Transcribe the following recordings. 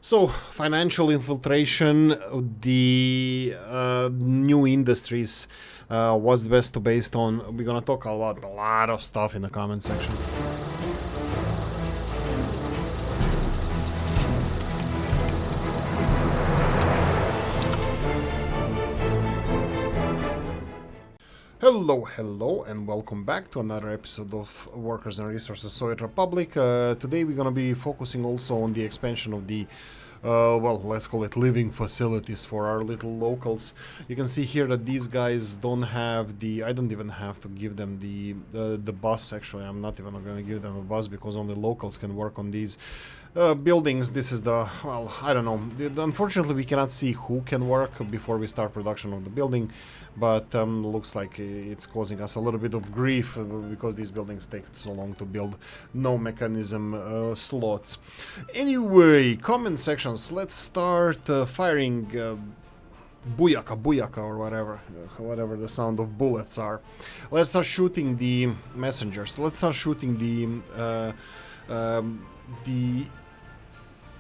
So, financial infiltration, the new industries, what's best to based on. We're gonna talk about a lot of stuff in the comment section. Hello, and welcome back to another episode of Workers and Resources Soviet Republic. Today we're gonna be focusing also on the expansion of the well, let's call it living facilities for our little locals. You can see here that these guys don't have the, I don't even have to give them the bus. Actually, I'm not even going to give them a bus because only locals can work on these buildings. This is the, well, I don't know. Unfortunately, we cannot see who can work before we start production of the building, but looks like it's causing us a little bit of grief because these buildings take so long to build. No mechanism slots. Anyway, comment sections. Let's start firing booyaka or whatever the sound of bullets are. Let's start shooting the messengers. Let's start shooting the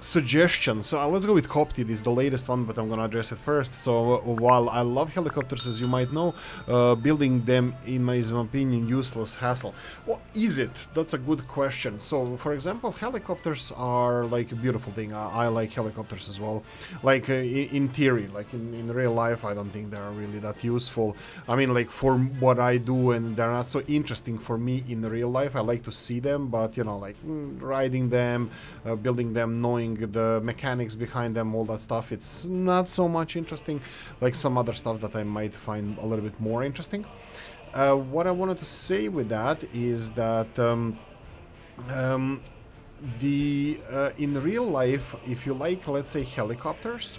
suggestions. So let's go with Copti. This is the latest one, but I'm gonna address it first. So while I love helicopters, as you might know, building them in my opinion useless hassle. Well, is it? That's a good question. So for example, helicopters are like a beautiful thing. I like helicopters as well. Like in theory, like in real life, I don't think they're really that useful. I mean, like for what I do, and they're not so interesting for me in real life. I like to see them, but you know, like riding them, building them, knowing the mechanics behind them, all that stuff, it's not so much interesting like some other stuff that I might find a little bit more interesting. What I wanted to say with that is that in real life, if you like, let's say, helicopters,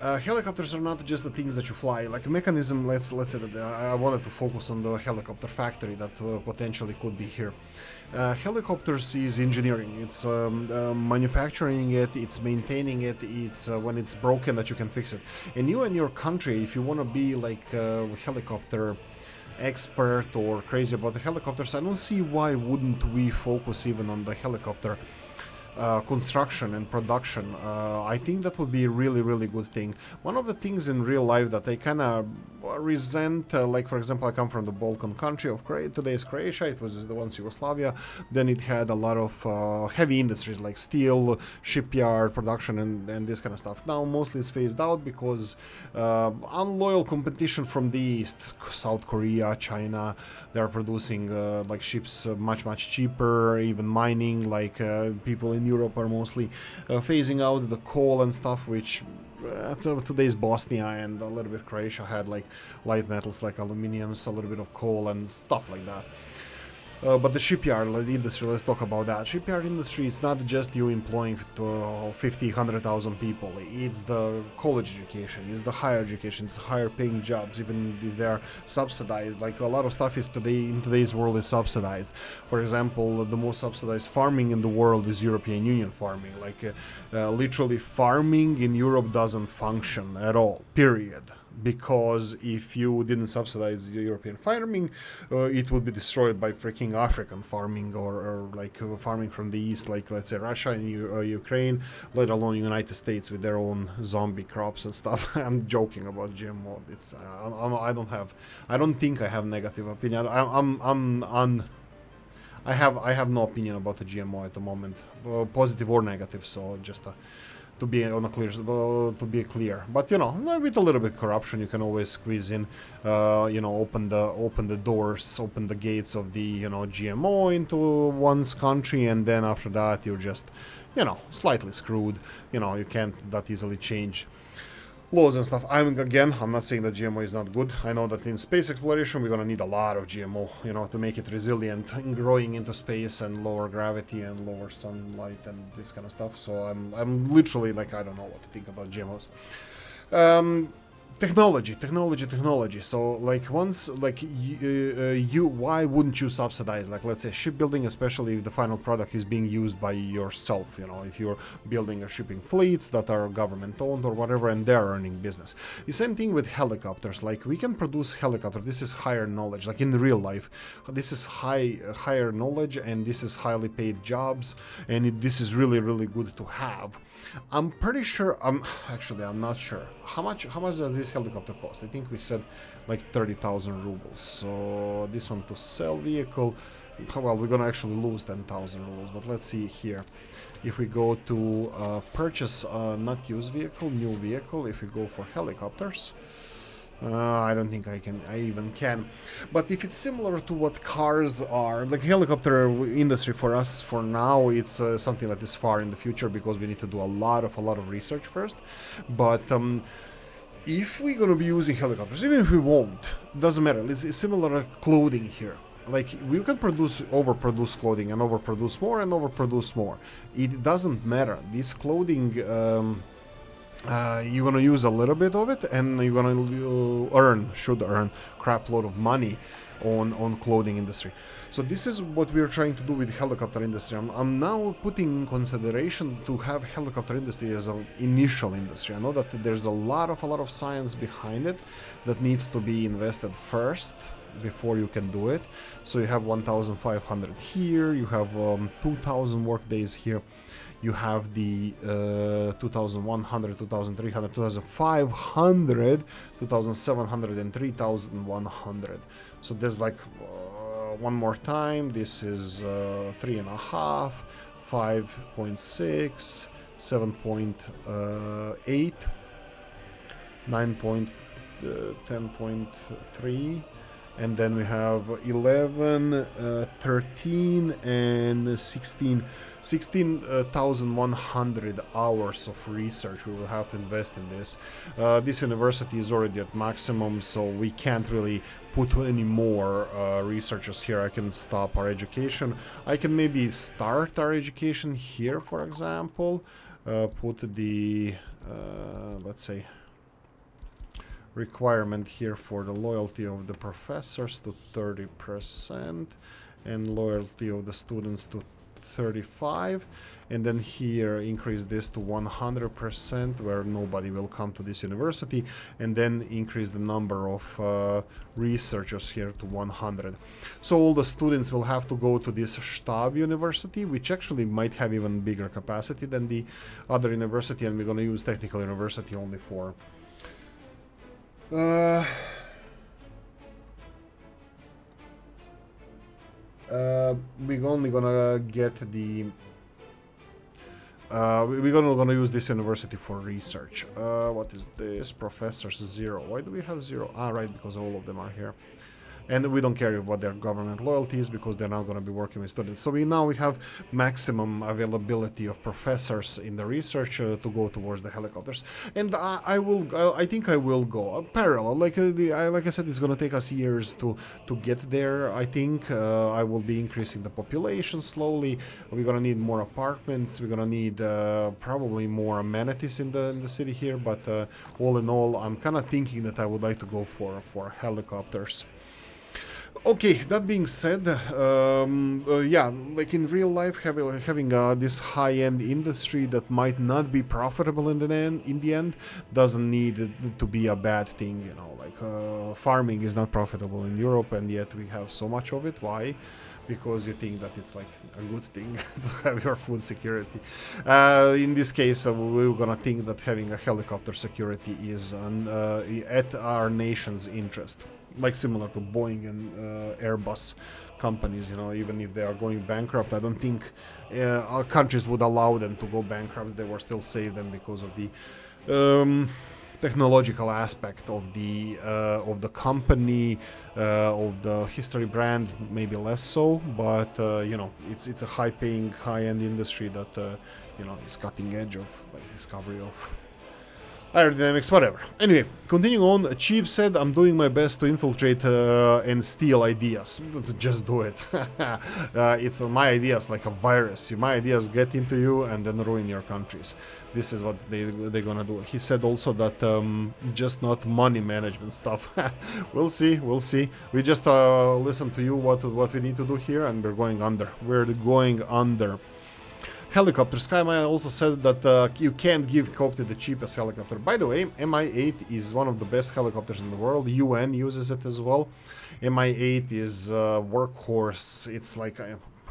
helicopters are not just the things that you fly. Like a mechanism, let's say that I wanted to focus on the helicopter factory that potentially could be here. Helicopters is engineering. It's manufacturing it, it's maintaining it, it's when it's broken that you can fix it. And you and your country, if you want to be like a helicopter expert or crazy about the helicopters, I don't see why wouldn't we focus even on the helicopter construction and production. I think that would be a really good thing. One of the things in real life that I kind of resent, like for example, I come from the Balkan country of today's Croatia. It was the once Yugoslavia. Then it had a lot of heavy industries like steel, shipyard production, and this kind of stuff. Now mostly it's phased out because unloyal competition from the east, South Korea, China, they're producing like ships much cheaper. Even mining, like people in Europe are mostly phasing out the coal and stuff, which today's Bosnia and a little bit Croatia had like light metals like aluminiums, a little bit of coal and stuff like that. But the shipyard industry, let's talk about that. Shipyard industry, it's not just you employing 50, 100,000 people. It's the college education, it's the higher education, it's higher paying jobs, even if they're subsidized. Like a lot of stuff is in today's world is subsidized. For example, the most subsidized farming in the world is European Union farming. Like literally farming in Europe doesn't function at all, period. Because if you didn't subsidize the European farming, it would be destroyed by freaking African farming or like farming from the east, like let's say Russia and Ukraine, let alone United States with their own zombie crops and stuff. I'm joking about GMO. It's I don't think I have negative opinion. I have no opinion about the GMO at the moment, positive or negative. So just to be on a clear, to be clear, but you know, with a little bit of corruption, you can always squeeze in, you know, open the doors, open the gates of the, you know, GMO into one's country, and then after that you're just, you know, slightly screwed. You know, you can't that easily change laws and stuff. I'm not saying that GMO is not good. I know that in space exploration we're gonna need a lot of GMO, you know, to make it resilient in growing into space and lower gravity and lower sunlight and this kind of stuff. So I'm literally like, I don't know what to think about GMOs. technology. So like once like you why wouldn't you subsidize, like let's say shipbuilding, especially if the final product is being used by yourself, you know, if you're building a shipping fleets that are government owned or whatever and they're earning business. The same thing with helicopters. Like we can produce helicopter. This is higher knowledge, like in real life this is higher knowledge, and this is highly paid jobs, and this is really good to have. I'm pretty sure, I'm not sure how much does this helicopter cost. I think we said like 30,000 rubles. So this one to sell vehicle, well, we're gonna actually lose 10,000 rubles, but let's see here. If we go to purchase not used vehicle, new vehicle, if we go for helicopters, I don't think I even can. But if it's similar to what cars are, like helicopter industry for us for now, it's something that is far in the future because we need to do a lot of research first. But if we're gonna be using helicopters, even if we won't, doesn't matter. It's similar to clothing here. Like we can overproduce clothing and overproduce more and overproduce more. It doesn't matter. This clothing. You're gonna use a little bit of it, and you're gonna should earn crap load of money on clothing industry. So this is what we're trying to do with helicopter industry. I'm now putting in consideration to have helicopter industry as an initial industry. I know that there's a lot of science behind it that needs to be invested first before you can do it. So you have 1,500 here, you have 2,000 work days here. You have the 2,100, 2,300, 2,500, 2,700, and 3,100. So there's like one more time. This is 3.5, 5.6, 7.8, 9.10.3. And then we have 11, 13, and 16. 16,100 hours of research we will have to invest in this. This university is already at maximum, so we can't really put any more researchers here. I can stop our education. I can maybe start our education here, for example. Put the, let's say, requirement here for the loyalty of the professors to 30% and loyalty of the students to 35, and then here increase this to 100% where nobody will come to this university, and then increase the number of researchers here to 100. So all the students will have to go to this Stab university, which actually might have even bigger capacity than the other university, and we're going to use technical university only for we're only gonna get the we're gonna use this university for research. What is this? Professors 0. Why do we have 0? Ah, right, because all of them are here. And we don't care what their government loyalty is because they're not going to be working with students. So we have maximum availability of professors in the research to go towards the helicopters. And I think I will go parallel. Like I said, it's going to take us years to get there. I think I will be increasing the population slowly. We're going to need more apartments. We're going to need probably more amenities in the city here. But all in all, I'm kind of thinking that I would like to go for helicopters. Okay, that being said, yeah, like in real life, having this high-end industry that might not be profitable in the end doesn't need to be a bad thing, you know. Like farming is not profitable in Europe, and yet we have so much of it. Why? Because you think that it's like a good thing to have your food security. In this case, we're gonna think that having a helicopter security is at our nation's interest. Like similar to Boeing and Airbus companies, you know, even if they are going bankrupt, I don't think our countries would allow them to go bankrupt. They will still save them because of the technological aspect of the company, of the history brand, maybe less so, but you know, it's a high-paying, high-end industry that you know, is cutting edge of like discovery Aerodynamics, whatever. Anyway, continuing on, Cheap said, I'm doing my best to infiltrate and steal ideas. Just do it. It's my ideas like a virus. My ideas get into you and then ruin your countries. This is what they're gonna do. He said also that just not money management stuff. We'll see, we'll see. We just listen to you what we need to do here, and we're going under. We're going under. Helicopter. SkyMaya also said that you can't give Copty the cheapest helicopter. By the way, Mi-8 is one of the best helicopters in the world. UN uses it as well. Mi-8 is workhorse. It's like...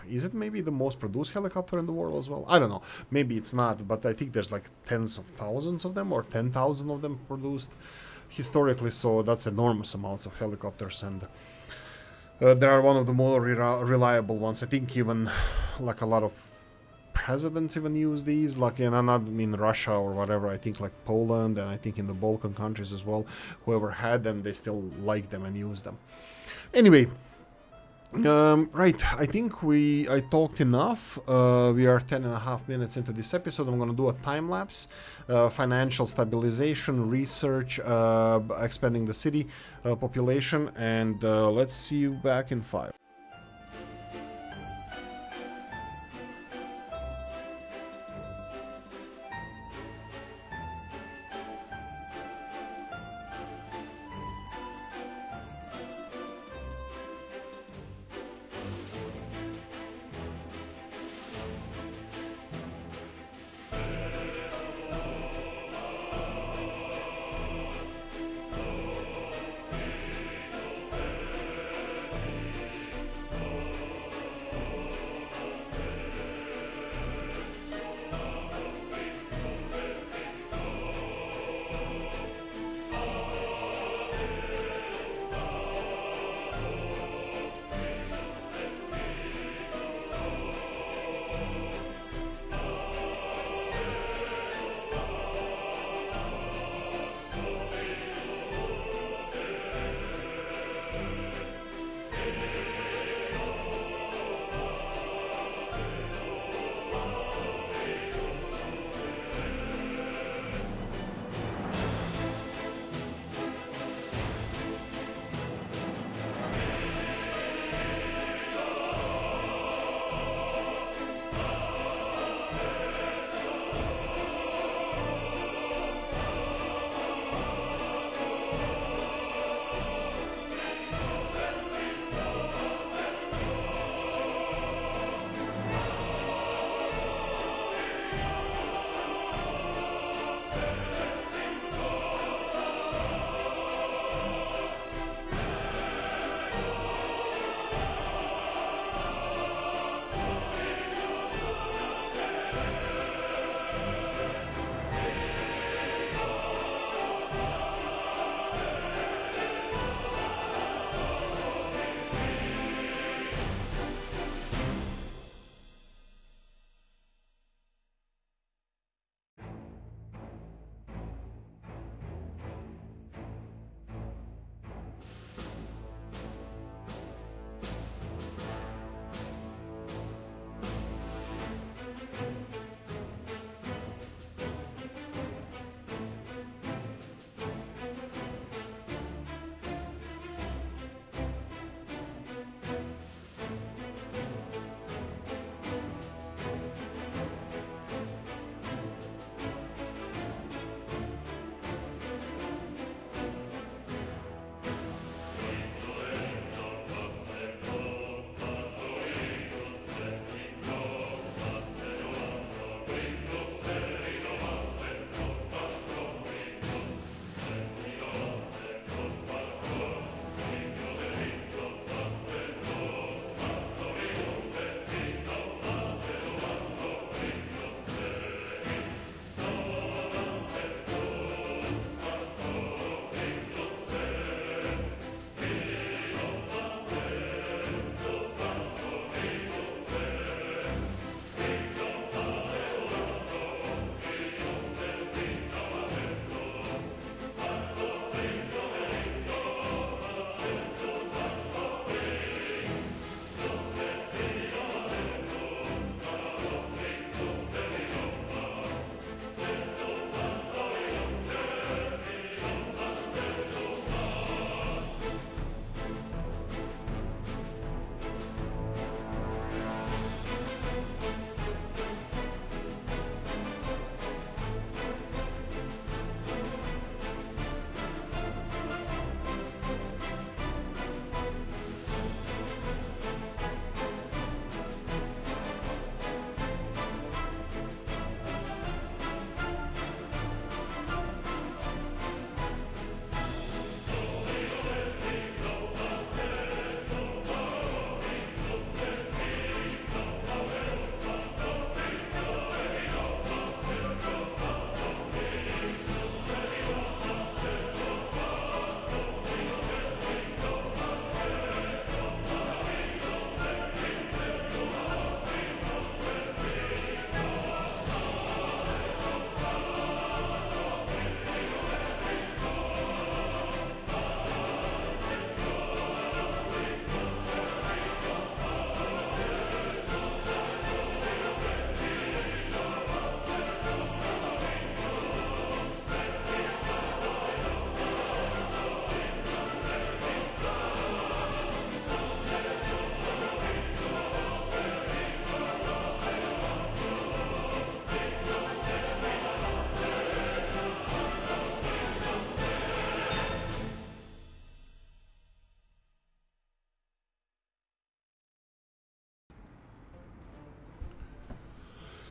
is it maybe the most produced helicopter in the world as well? I don't know. Maybe it's not, but I think there's like tens of thousands of them or 10,000 of them produced historically, so that's enormous amounts of helicopters, and they are one of the more reliable ones. I think even like a lot of presidents even use these, like in, not in Russia or whatever. I think like Poland, and I think in the Balkan countries as well. Whoever had them, they still like them and use them. Anyway, right, I think I talked enough. We are 10.5 minutes into this episode. I'm gonna do a time lapse, financial stabilization, research, expanding the city population, and let's see you back in 5.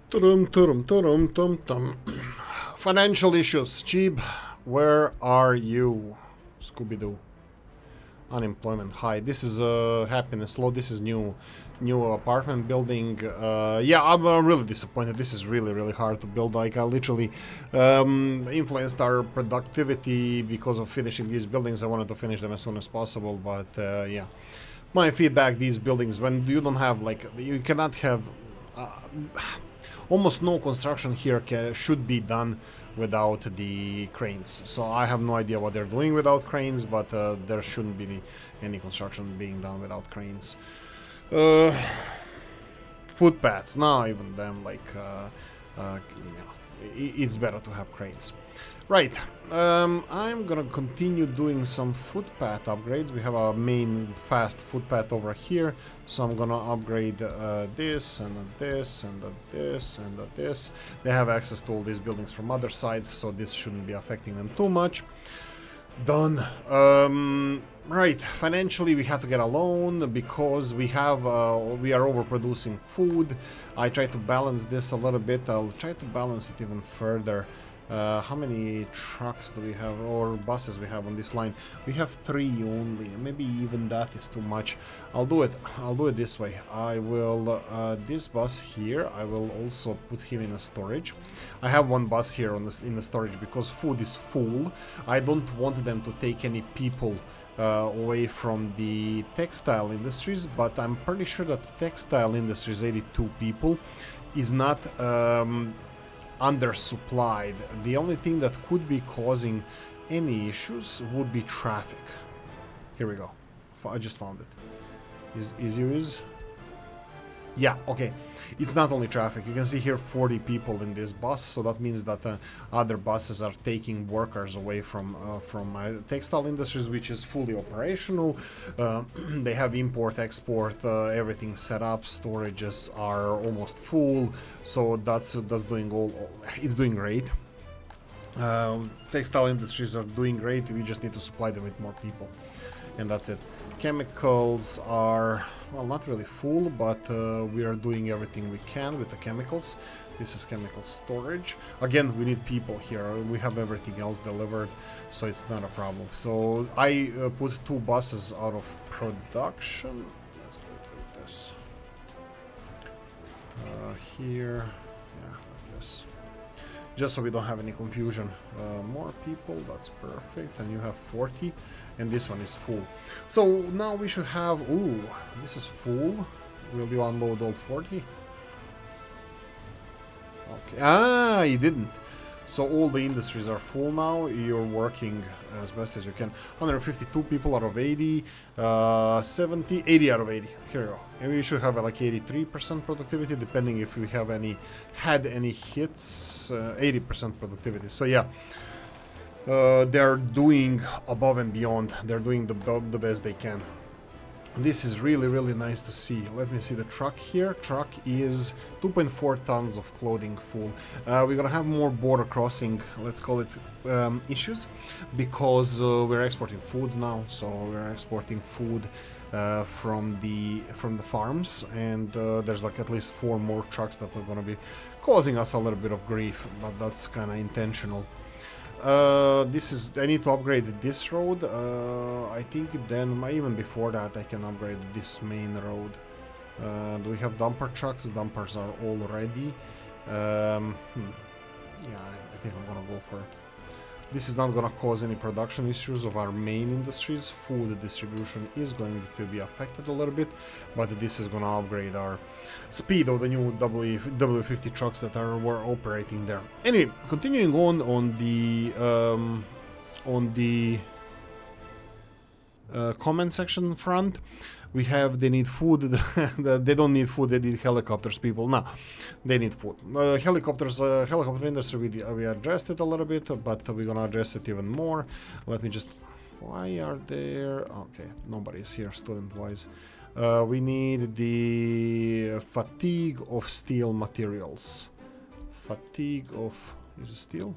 Turum, turum, turum, tum, tum. Financial issues. Cheap, where are you? Scooby-Doo. Unemployment high. This is happiness low. This is new apartment building. Yeah, I'm really disappointed. This is really hard to build. Like I literally influenced our productivity because of finishing these buildings. I wanted to finish them as soon as possible, but yeah, my feedback: these buildings, when you don't have like, you cannot have almost no construction here should be done without the cranes. So I have no idea what they're doing without cranes, but there shouldn't be any construction being done without cranes. Footpaths, no, even them, like, it's better to have cranes. Right, I'm gonna continue doing some footpath upgrades. We have a main fast footpath over here, so I'm gonna upgrade this and this and this and this. They have access to all these buildings from other sides, so this shouldn't be affecting them too much. Done. Right, financially we have to get a loan because we are overproducing food. I try to balance this a little bit. I'll try to balance it even further. How many trucks do we have, or buses we have on this line? We have 3 only. Maybe even that is too much. I'll do it this way. I will this bus here, I will also put him in a storage. I have 1 bus here in the storage because food is full. I don't want them to take any people away from the textile industries, but I'm pretty sure that the textile industry is 82 people, is not undersupplied. The only thing that could be causing any issues would be traffic. Here we go. I just found it. Is yeah, okay. It's not only traffic. You can see here 40 people in this bus, so that means that other buses are taking workers away from textile industries, which is fully operational. They have import, export, everything set up. Storages are almost full, so that's doing it's doing great. Textile industries are doing great. We just need to supply them with more people, and that's it. Chemicals are, well, not really full, but we are doing everything we can with the chemicals. This is chemical storage. Again, we need people here. We have everything else delivered, so it's not a problem. So I put 2 buses out of production. Let's do it like this. Here, yeah, like this. Just so we don't have any confusion. More people, that's perfect. And you have 40, and this one is full. So now we should have, ooh, this is full. Will you unload all 40? Okay, ah, you didn't. So all the industries are full now. You're working as best as you can. 152 people out of 80, 70, 80 out of 80. Here you go. And we should have like 83% productivity, depending if we have had any hits. 80% productivity. So yeah, they're doing above and beyond. They're doing the best they can. This is really nice to see. Let me see the truck here. Truck is 2.4 tons of clothing full. We're gonna have more border crossing, let's call it, issues, because we're exporting food now. So we're exporting food from the farms, and there's like at least 4 more trucks that are gonna be causing us a little bit of grief, but that's kind of intentional. I need to upgrade this road. I think then, even before that, I can upgrade this main road. Do we have dumper trucks? Dumpers are all ready. Yeah, I think I'm gonna go for it. This is not gonna cause any production issues of our main industries. Food distribution is going to be affected a little bit, but this is gonna upgrade our speed of the new W50 trucks that were operating there. Anyway, continuing on the comment section front, we have they need food. They don't need food, they need helicopters, people. No, they need food. Helicopter industry, we addressed it a little bit, but we're gonna address it even more. Let me just, why are there, okay, nobody's here student wise. We need the fatigue of steel materials. Fatigue of, is it steel?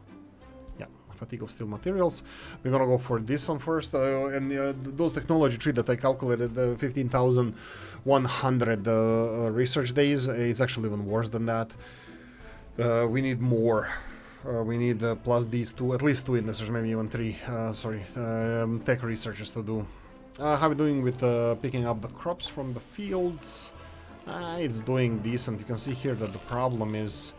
Yeah, fatigue of steel materials. We're gonna go for this one first, and those technology tree that I calculated, 15,100 research days. It's actually even worse than that. We need more. We need plus these two, at least two industries, maybe even three. Tech researchers to do. How are we doing with picking up the crops from the fields? It's doing decent. You can see here that the problem is,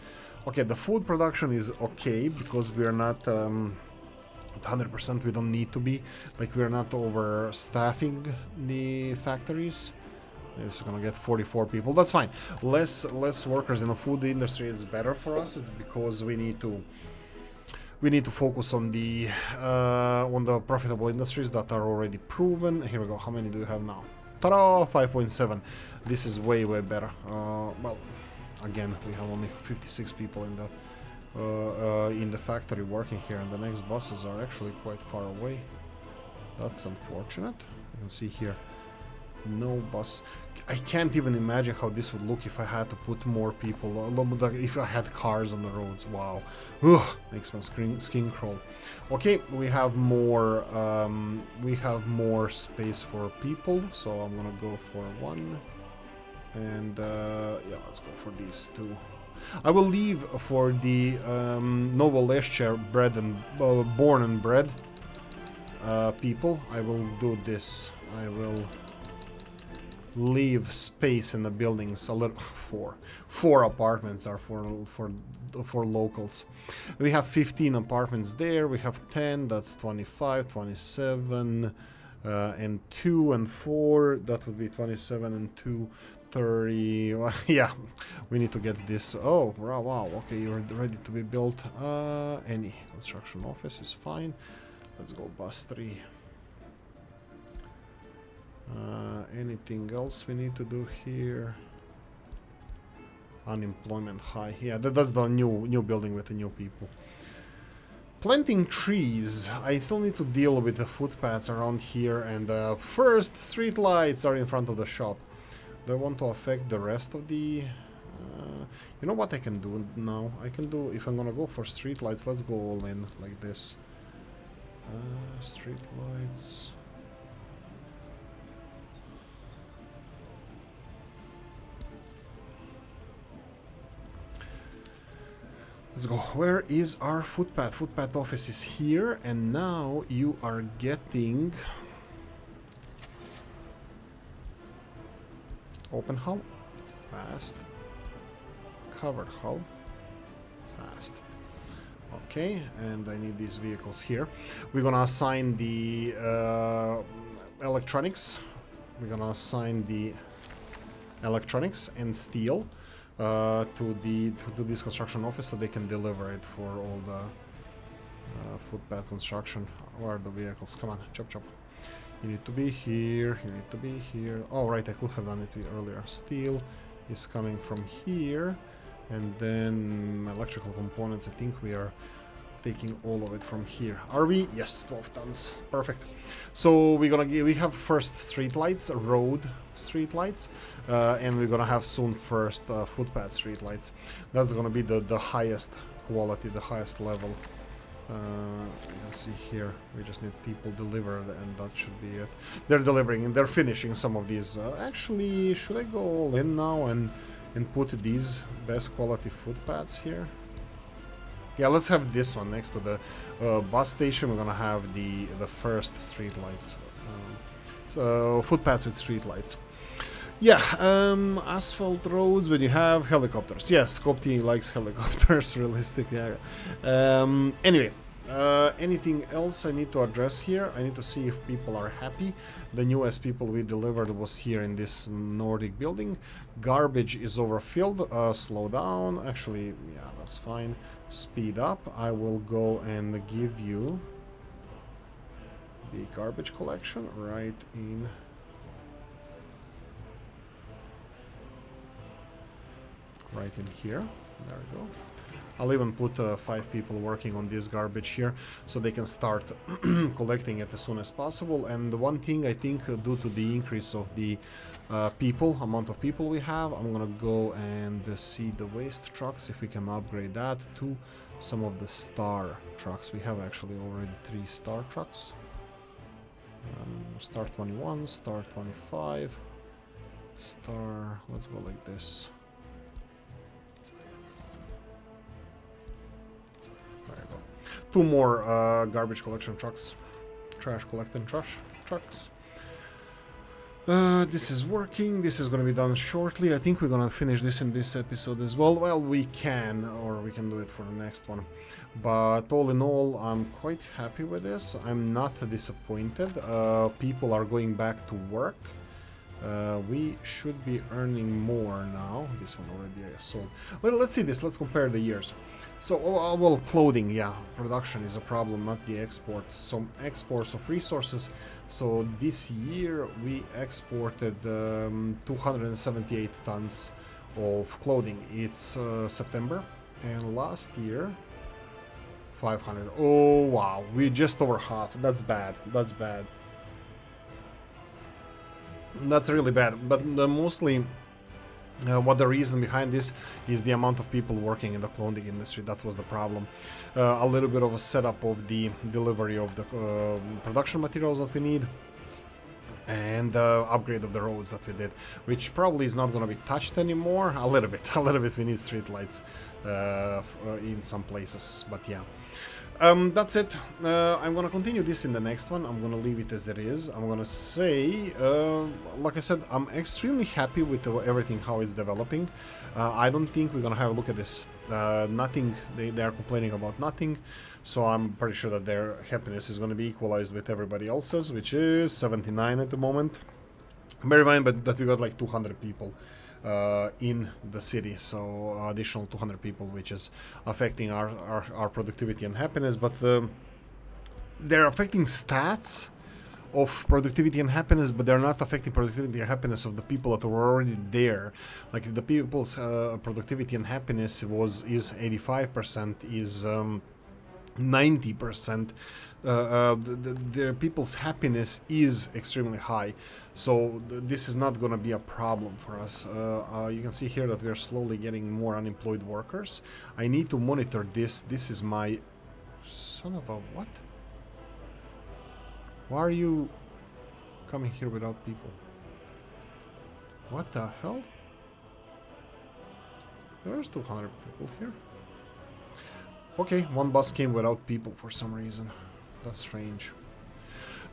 okay, the food production is okay because we are not 100%. We don't need to be, like, we're not overstaffing the factories. It's gonna get 44 people. That's fine. Less workers in the food industry is better for us because we need to focus on the profitable industries that are already proven. Here we go. How many do you have now? Ta-da! 5.7. This is way better. Well, again, we have only 56 people in the factory working here, and the next buses are actually quite far away. That's unfortunate. You can see here. No bus. I can't even imagine how this would look if I had to put more people, if I had cars on the roads. Wow. Ugh, makes my skin crawl. Okay, we have more space for people, so I'm gonna go for one. And yeah, let's go for these two. I will leave for the Novo Leszcie bred and born and bred people. I will do this. I will leave space in the buildings a little. Four apartments are for locals. We have 15 apartments there. We have 10. That's 25, 27, and 2 and 4. That would be 27 and 2. 30. Yeah, we need to get this. Oh, wow. Okay, you're ready to be built. Any construction office is fine. Let's go bus 3. Anything else we need to do here? Unemployment high. Yeah, that's the new building with the new people. Planting trees. I still need to deal with the footpaths around here, and first street lights are in front of the shop. Do I want to affect the rest of the... you know what I can do now? I can do, if I'm gonna go for street lights, let's go all in like this. Street lights. Let's go. Where is our footpath? Footpath office is here, and now you are getting open hull, fast. Covered hull, fast. Okay, and I need these vehicles here. We're gonna assign the electronics. We're gonna assign the electronics and steel to this construction office so they can deliver it for all the footpath construction. Where are the vehicles? Come on, chop. You need to be here, you need to be here. Oh, right, I could have done it earlier. Steel is coming from here, and then electrical components, I think we are taking all of it from here. Are we? Yes, 12 tons. Perfect. So we have first street lights, road street lights, and we're gonna have soon first footpath street lights. That's gonna be the highest quality, the highest level. You can see here, we just need people delivered, and that should be it. They're delivering and they're finishing some of these. Actually, should I go all in now and put these best quality footpaths here? Yeah, let's have this one next to the bus station. We're gonna have the first street lights. So footpaths with street lights. Yeah, asphalt roads when you have helicopters. Yes, Skopje likes helicopters, realistic, yeah. Anyway, anything else I need to address here? I need to see if people are happy. The newest people we delivered was here in this Nordic building. Garbage is overfilled. Slow down. Actually, yeah, that's fine. Speed up. I will go and give you the garbage collection right in... right in here. There we go. I'll even put 5 people working on this garbage here so they can start collecting it as soon as possible. And one thing I think due to the increase of the amount of people we have, I'm gonna go and see the waste trucks if we can upgrade that to some of the star trucks. We have actually already 3 star trucks. Star 21, star 25, star, let's go like this. 2 more garbage collection trucks, trash collecting trucks. This is working. This is going to be done shortly. I think we're going to finish this in this episode as well. Well, we can, or we can do it for the next one. But all in all, I'm quite happy with this. I'm not disappointed. People are going back to work. We should be earning more now. This one already sold. Well, let's see this. Let's compare the years. So, well, clothing, yeah, production is a problem, not the exports. So, exports of resources. So, this year we exported 278 tons of clothing. It's September, and last year 500. Oh wow, we're just over half. That's bad. That's bad. That's really bad. But mostly what the reason behind this is the amount of people working in the clothing industry. That was the problem. A little bit of a setup of the delivery of the production materials that we need, and upgrade of the roads that we did, which probably is not going to be touched anymore. A little bit we need street lights in some places, but yeah. That's it. I'm gonna continue this in the next one. I'm gonna leave it as it is. I'm gonna say, like I said, I'm extremely happy with everything, how it's developing. I don't think we're gonna have a look at this. Nothing, they are complaining about nothing, so I'm pretty sure that their happiness is gonna be equalized with everybody else's, which is 79 at the moment. Bear in mind that we got like 200 people in the city, so additional 200 people, which is affecting our productivity and happiness. But they're affecting stats of productivity and happiness, but they're not affecting productivity and happiness of the people that were already there. Like the people's productivity and happiness is 85%, is 90%. The people's happiness is extremely high, so this is not going to be a problem for us. You can see here that we are slowly getting more unemployed workers. I need to monitor this. This is my son of a what? Why are you coming here without people? What the hell? There's 200 people here. Okay, one bus came without people for some reason. That's strange.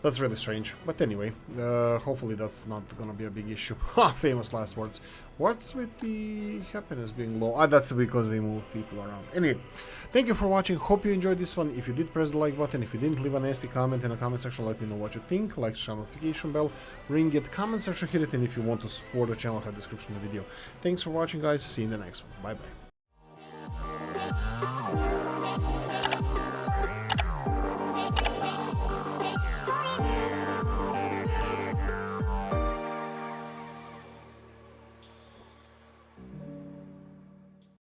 That's really strange. But anyway, hopefully that's not gonna be a big issue. Ha! Famous last words. What's with the happiness being low? That's because we moved people around. Anyway, thank you for watching. Hope you enjoyed this one. If you did, press the like button. If you didn't, leave a nasty comment in the comment section. Let me know what you think. Like, share, notification bell, ring it, comment section, hit it. And if you want to support the channel, have a description in the video. Thanks for watching, guys. See you in the next one. Bye bye.